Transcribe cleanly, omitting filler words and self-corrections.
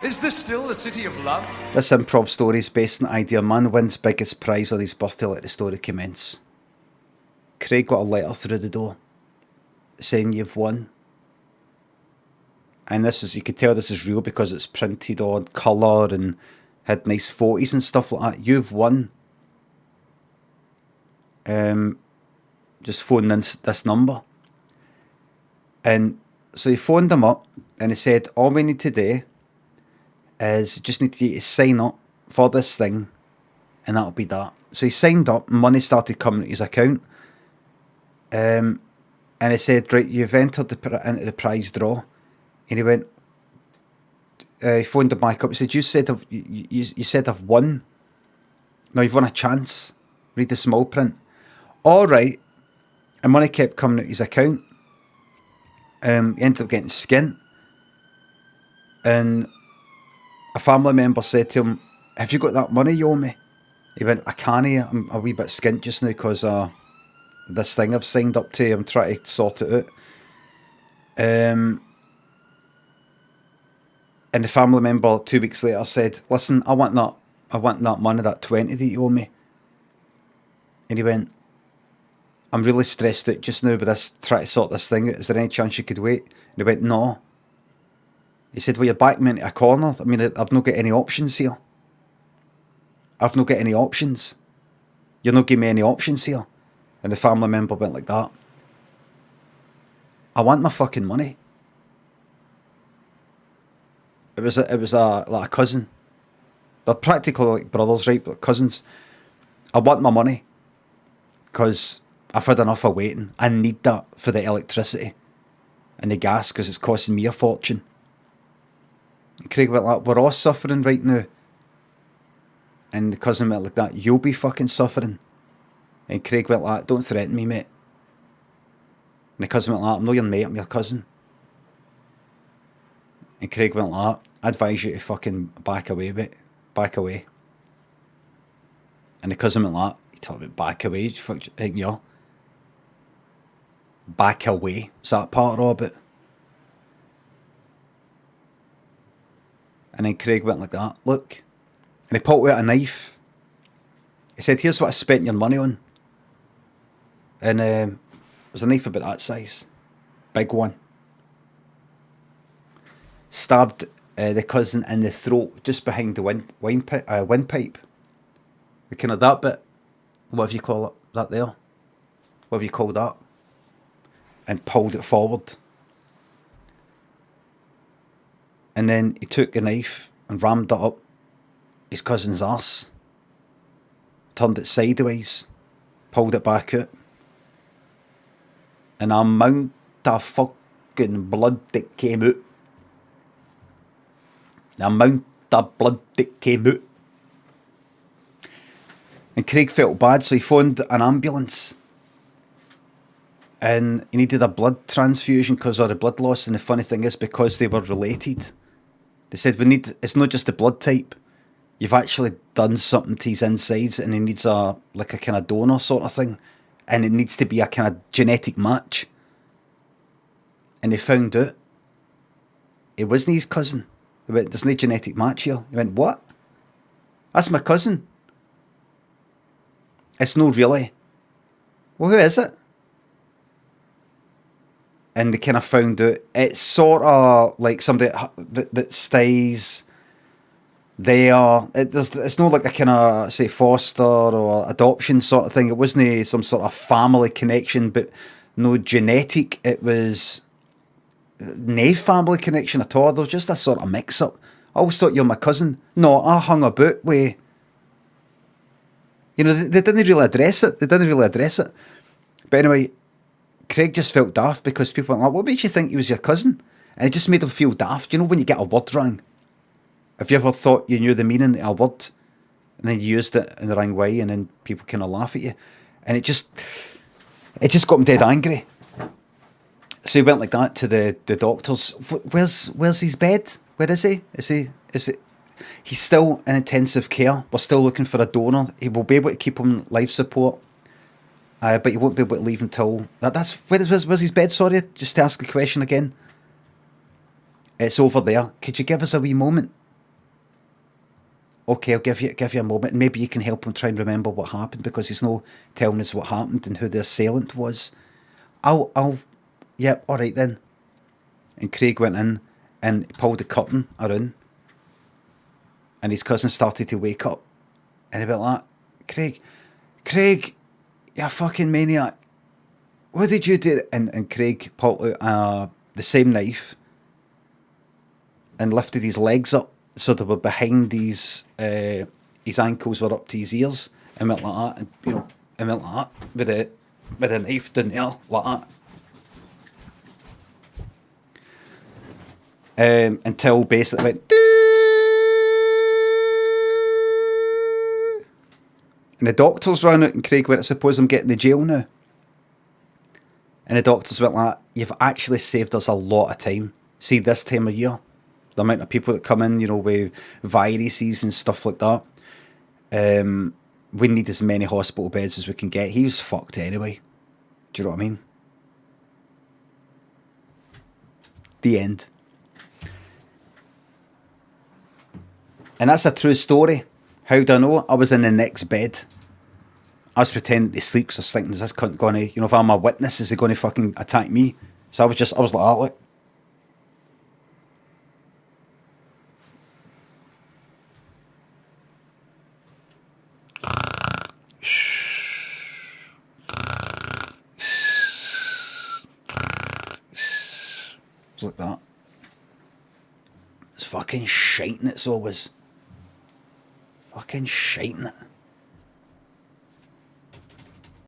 Is this still the city of love? This improv story is based on the idea man wins biggest prize on his birthday, let the story commence. Craig got a letter through the door saying you've won. And this is, you could tell this is real because it's printed on colour and had nice photos and stuff like that. You've won. Just phone this number. And so he phoned him up and he said, all we need to do is just need to get you to sign up for this thing and that'll be that. So he signed up, money started coming to his account. And he said, right, you've entered into the prize draw. And he went, he phoned him back up. He said, you said I've won. No, you've won a chance. Read the small print. All right. And money kept coming out his account. He ended up getting skint. And a family member said to him, have you got that money you owe me? He went, I can't. I'm a wee bit skint just now because this thing I've signed up to. I'm trying to sort it out. And the family member 2 weeks later said, listen, I want that money, that 20 that you owe me. And he went, I'm really stressed out just now with this, trying to sort this thing out. Is there any chance you could wait? And he went, no. He said, well, you're back me into a corner. I mean, I've not got any options here. I've not got any options. You're not giving me any options here. And the family member went like that. I want my fucking money. It was like a cousin. They're practically like brothers, right? But cousins. I want my money. Because I've had enough of waiting. I need that for the electricity and the gas because it's costing me a fortune. And Craig went like, we're all suffering right now. And the cousin went like that, you'll be fucking suffering. And Craig went like, don't threaten me, mate. And the cousin went like, I'm not your mate, I'm your cousin. And Craig went like, I advise you to fucking back away, mate. Back away. And the cousin went like, you talk about back away, you think you're back away. Is that part of it? And then Craig went like that, look. And he pulled out a knife. He said, here's what I spent your money on. And it was a knife about that size. Big one. Stabbed the cousin in the throat, just behind the windpipe. The kind of that bit. Whatever you call it. That there. Whatever you call that. And pulled it forward. And then he took a knife and rammed it up his cousin's arse. Turned it sideways. Pulled it back out. And the amount of fucking blood that came out. The amount of blood that came out. And Craig felt bad, so he phoned an ambulance. And he needed a blood transfusion because of the blood loss. And the funny thing is, because they were related, they said, it's not just the blood type. You've actually done something to his insides and he needs a kind of donor sort of thing. And it needs to be a kind of genetic match. And they found out it wasn't his cousin. They went, there's no genetic match here. He went, what? That's my cousin. It's no really. Well, who is it? And they kind of found out it's sort of like somebody that stays there. It's not like a kind of, say, foster or adoption sort of thing. It wasn't some sort of family connection, but no genetic. It was no family connection at all. There was just a sort of mix-up. I always thought you're my cousin. No, I hung about with... You know, they didn't really address it. But anyway, Craig just felt daft because people went like, what makes you think he was your cousin? And it just made him feel daft. You know when you get a word wrong? Have you ever thought you knew the meaning of a word and then you used it in the wrong way and then people kind of laugh at you? And it just got him dead angry. So he went like that to the doctors. Where's his bed? Where is he? Is it? He's still in intensive care. We're still looking for a donor. He will be able to keep him life support. But he won't be able to leave until... Where's his bed, sorry? Just to ask the question again. It's over there. Could you give us a wee moment? okay, I'll give you a moment, and maybe you can help him try and remember what happened, because he's no telling us what happened and who the assailant was. Yep, all right then. And Craig went in and pulled the curtain around, and his cousin started to wake up, and he went like, Craig, you fucking maniac, what did you do? And Craig pulled out the same knife and lifted his legs up so they were behind his ankles were up to his ears, and went like that, and went like that with the knife down there like that. Until basically it went doo, and the doctors ran out, and Craig went, I suppose I'm getting to jail now. And the doctors went like, you've actually saved us a lot of time. See, this time of year, the amount of people that come in, with viruses and stuff like that. We need as many hospital beds as we can get. He was fucked anyway. Do you know what I mean? The end. And that's a true story. How do I know? I was in the next bed. I was pretending to sleep because I was thinking, is this cunt going to, if I'm a witness, is he going to fucking attack me? So I was like that, like. It was like that. It's fucking shiting, it's always. Fucking shiting it.